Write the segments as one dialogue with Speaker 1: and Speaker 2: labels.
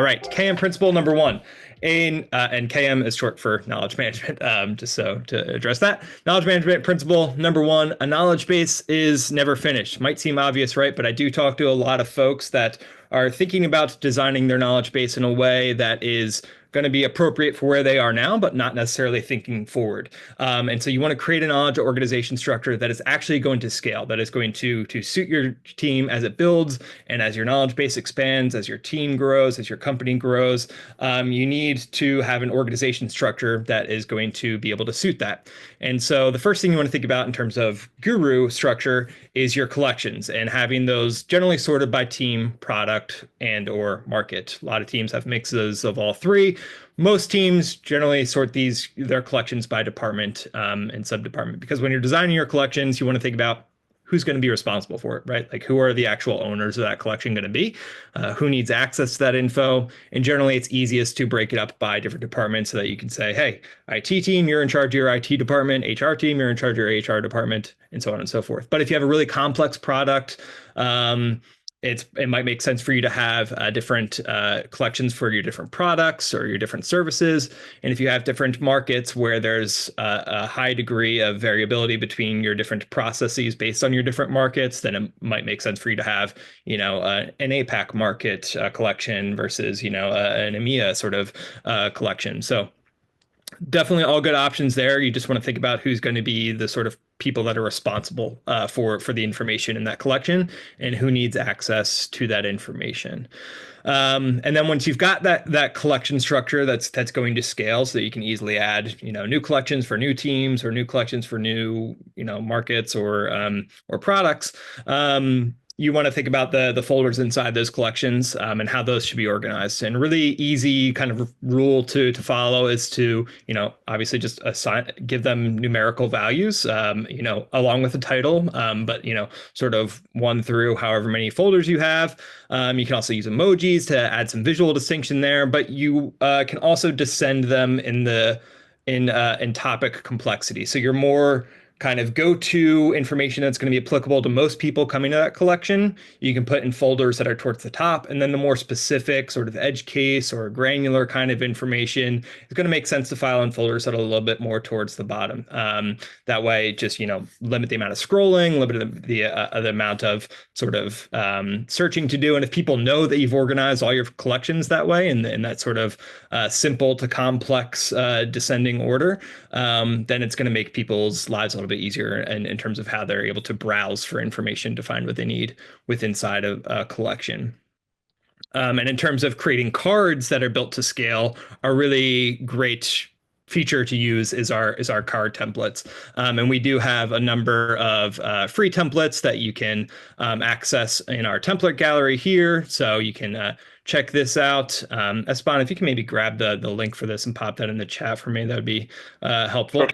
Speaker 1: All right, KM principle number one. And KM is short for knowledge management. Just so to address that, knowledge management principle number one: a knowledge base is never finished. Might seem obvious, right? But I do talk to a lot of folks that are thinking about designing their knowledge base in a way that is going to be appropriate for where they are now, but not necessarily thinking forward. And so you want to create a knowledge organization structure that is actually going to scale, that is going to suit your team as it builds and as your knowledge base expands, as your team grows, as your company grows. You need to have an organization structure that is going to be able to suit that. And so the first thing you want to think about in terms of guru structure is your collections and having those generally sorted by team, product, and or market. A lot of teams have mixes of all three. Most teams generally sort their collections by department and sub-department, because when you're designing your collections, you want to think about who's going to be responsible for it, right? Like, who are the actual owners of that collection going to be? Who needs access to that info? And generally, it's easiest to break it up by different departments so that you can say, hey, IT team, you're in charge of your IT department. HR team, you're in charge of your HR department, and so on and so forth. But if you have a really complex product, it might make sense for you to have different collections for your different products or your different services. And if you have different markets where there's a high degree of variability between your different processes based on your different markets, then it might make sense for you to have, an APAC market collection versus, an EMEA sort of collection. So definitely all good options there. You just want to think about who's going to be the sort of people that are responsible for the information in that collection and who needs access to that information. And then once you've got that collection structure that's going to scale, so that you can easily add new collections for new teams or new collections for new markets or products. You want to think about the folders inside those collections and how those should be organized. And really easy kind of rule to follow is to, obviously just give them numerical values, along with the title, but, sort of one through however many folders you have. You can also use emojis to add some visual distinction there, but you can also descend them in topic complexity. So you're more kind of go-to information that's going to be applicable to most people coming to that collection, you can put in folders that are towards the top. And then the more specific sort of edge case or granular kind of information is going to make sense to file in folders that are a little bit more towards the bottom. That way, just, limit the amount of scrolling, limit the amount of sort of searching to do. And if people know that you've organized all your collections that way in that sort of simple to complex descending order, then it's going to make people's lives a little bit easier in terms of how they're able to browse for information to find what they need inside of a collection. And in terms of creating cards that are built to scale, a really great feature to use is our card templates. And we do have a number of free templates that you can access in our template gallery here. So you can check this out. Espan, if you can maybe grab the link for this and pop that in the chat for me, that would be helpful.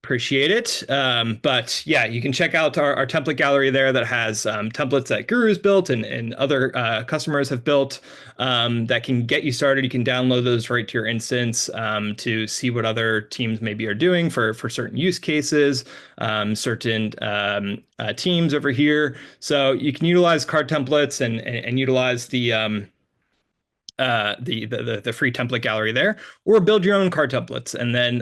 Speaker 1: Appreciate it. But yeah, you can check out our template gallery there that has templates that Guru's built and other customers have built that can get you started. You can download those right to your instance to see what other teams maybe are doing for certain use cases, certain teams over here. So you can utilize card templates and utilize the free template gallery there, or build your own card templates, and then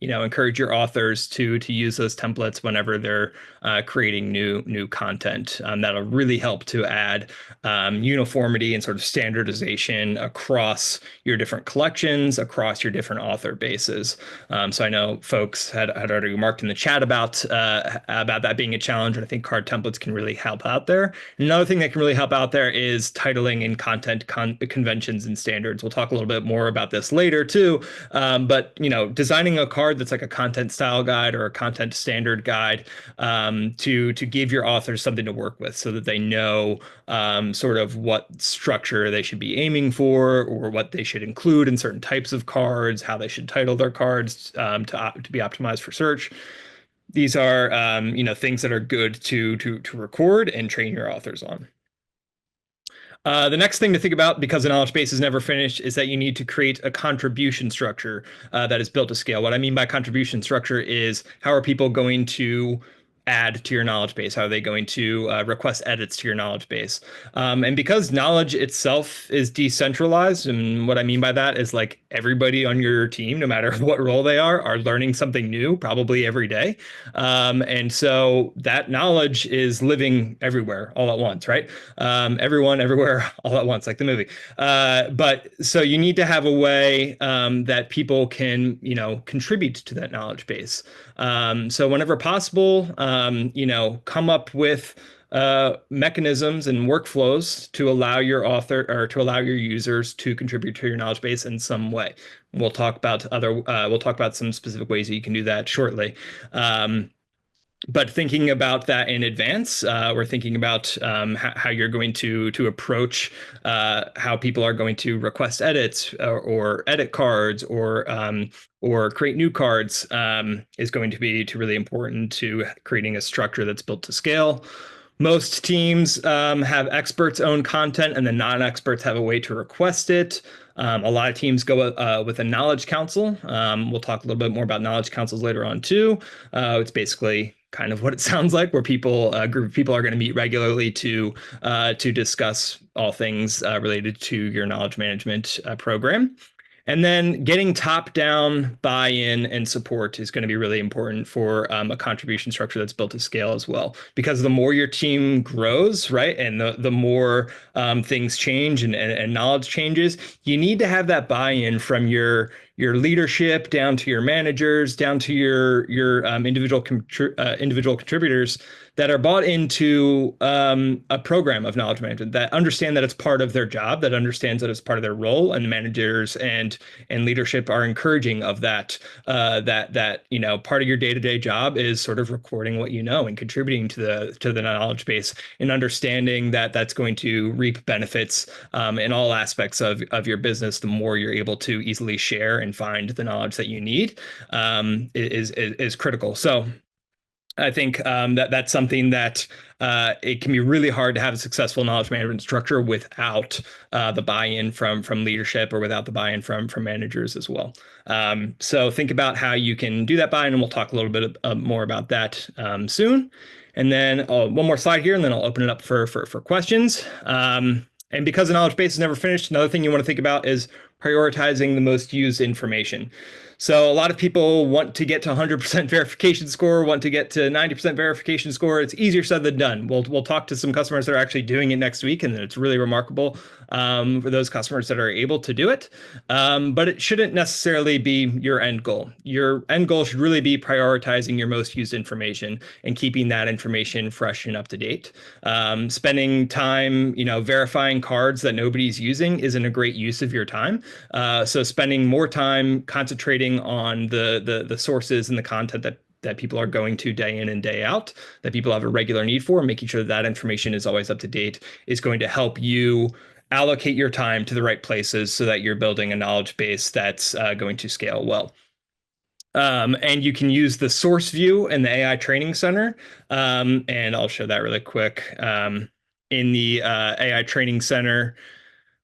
Speaker 1: encourage your authors to use those templates whenever they're creating new content. That'll really help to add uniformity and sort of standardization across your different collections, across your different author bases. So I know folks had already remarked in the chat about that being a challenge, and I think card templates can really help out there. Another thing that can really help out there is titling and content conventions and standards. We'll talk a little bit more about this later too. But designing a card that's like a content style guide or a content standard guide to give your authors something to work with, so that they know sort of what structure they should be aiming for, or what they should include in certain types of cards, how they should title their cards to be optimized for search. These are things that are good to record and train your authors on. The next thing to think about, because the knowledge base is never finished, is that you need to create a contribution structure that is built to scale. What I mean by contribution structure is, how are people going to add to your knowledge base? How are they going to request edits to your knowledge base? And because knowledge itself is decentralized, and what I mean by that is like everybody on your team, no matter what role they are learning something new probably every day. And so that knowledge is living everywhere all at once, right? Everyone, everywhere, all at once, like the movie. But so you need to have a way that people can, contribute to that knowledge base. So whenever possible, come up with mechanisms and workflows to allow your author or to allow your users to contribute to your knowledge base in some way. We'll talk about some specific ways that you can do that shortly. But thinking about that in advance, we're thinking about how you're going to approach how people are going to request edits or edit cards or create new cards is going to be really important to creating a structure that's built to scale. Most teams have experts own content, and the non-experts have a way to request it. A lot of teams go with a knowledge council. We'll talk a little bit more about knowledge councils later on too. It's basically kind of what it sounds like, where a group of people are going to meet regularly to discuss all things related to your knowledge management program. And then getting top-down buy-in and support is going to be really important for a contribution structure that's built to scale as well. Because the more your team grows, right, and the more things change and knowledge changes, you need to have that buy-in from your leadership down to your managers, down to your individual contributors that are bought into a program of knowledge management, that understand that it's part of their job, that understands that it's part of their role, and managers and leadership are encouraging of that. Part of your day-to-day job is sort of recording what you know and contributing to the knowledge base, and understanding that that's going to reap benefits in all aspects of your business. The more you're able to easily share and find the knowledge that you need is critical. So I think that's something that it can be really hard to have a successful knowledge management structure without the buy-in from leadership, or without the buy-in from managers as well. So think about how you can do that buy-in, and we'll talk a little bit more about that soon. And then one more slide here, and then I'll open it up for questions. And because the knowledge base is never finished, another thing you want to think about is prioritizing the most used information. So a lot of people want to get to 100% verification score, want to get to 90% verification score. It's easier said than done. We'll talk to some customers that are actually doing it next week, and it's really remarkable for those customers that are able to do it. But it shouldn't necessarily be your end goal. Your end goal should really be prioritizing your most used information and keeping that information fresh and up to date. Spending time, verifying cards that nobody's using isn't a great use of your time. So spending more time concentrating on the sources and the content that people are going to day in and day out, that people have a regular need for, making sure that information is always up to date is going to help you allocate your time to the right places so that you're building a knowledge base that's going to scale well. And you can use the source view in the AI Training Center. And I'll show that really quick. In the AI Training Center,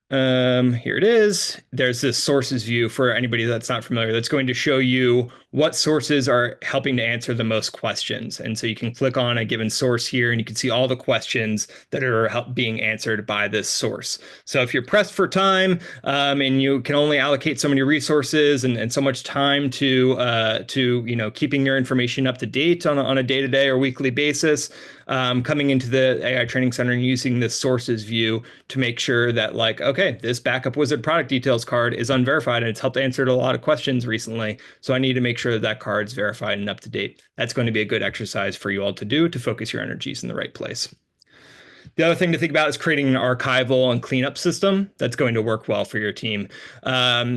Speaker 1: here it is. There's this sources view for anybody that's not familiar, that's going to show you what sources are helping to answer the most questions. And so you can click on a given source here, and you can see all the questions that are being answered by this source. So if you're pressed for time, and you can only allocate so many resources and so much time to keeping your information up to date on a day-to-day or weekly basis, coming into the AI Training Center and using this sources view to make sure that, like, okay, this backup wizard product details card is unverified and it's helped answer a lot of questions recently, so I need to make sure that card's verified and up to date. That's going to be a good exercise for you all to do to focus your energies in the right place. The other thing to think about is creating an archival and cleanup system that's going to work well for your team.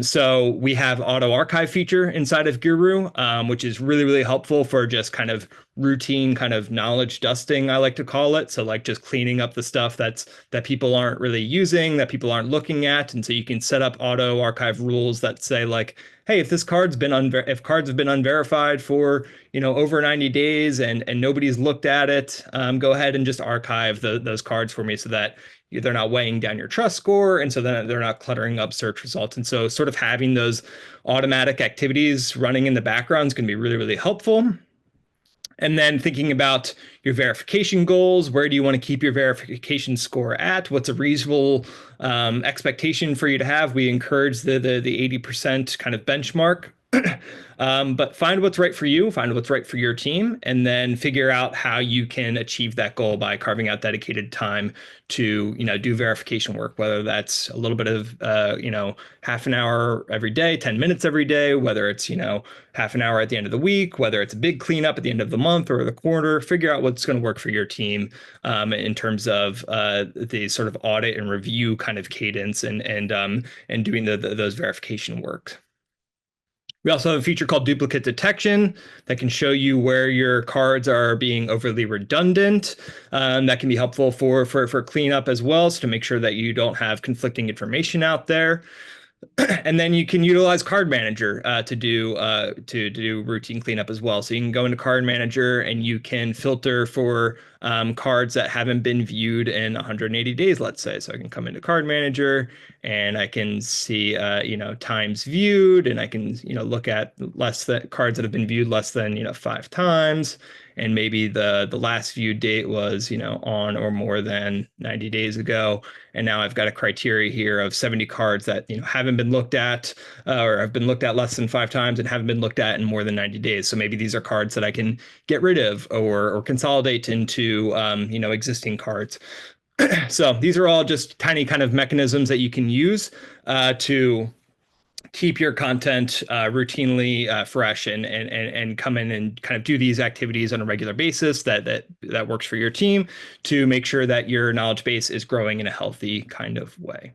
Speaker 1: So we have auto archive feature inside of Guru, which is really, really helpful for just kind of routine kind of knowledge dusting, I like to call it. So like just cleaning up the stuff that people aren't really using, that people aren't looking at. And so you can set up auto archive rules that say, like, hey, if this card's been if cards have been unverified for over 90 days and nobody's looked at it, go ahead and just archive those cards for me, so that they're not weighing down your trust score, and so then they're not cluttering up search results. And so sort of having those automatic activities running in the background is going to be really, really helpful. And then thinking about your verification goals, where do you want to keep your verification score at? What's a reasonable expectation for you to have? We encourage the 80% kind of benchmark. But find what's right for you, find what's right for your team, and then figure out how you can achieve that goal by carving out dedicated time to, do verification work, whether that's a little bit of, half an hour every day, 10 minutes every day, whether it's, half an hour at the end of the week, whether it's a big cleanup at the end of the month or the quarter. Figure out what's going to work for your team in terms of the sort of audit and review kind of cadence and doing those verification work. We also have a feature called duplicate detection that can show you where your cards are being overly redundant. That can be helpful for cleanup as well, so to make sure that you don't have conflicting information out there. And then you can utilize Card Manager to do routine cleanup as well. So you can go into Card Manager and you can filter for cards that haven't been viewed in 180 days, let's say. So I can come into Card Manager and I can see times viewed, and I can look at cards that have been viewed less than 5 times. And maybe the last viewed date was on or more than 90 days ago. And now I've got a criteria here of 70 cards that haven't been looked at or have been looked at less than 5 times and haven't been looked at in more than 90 days. So maybe these are cards that I can get rid of or consolidate into existing cards. So these are all just tiny kind of mechanisms that you can use to keep your content routinely fresh and come in and kind of do these activities on a regular basis that works for your team to make sure that your knowledge base is growing in a healthy kind of way.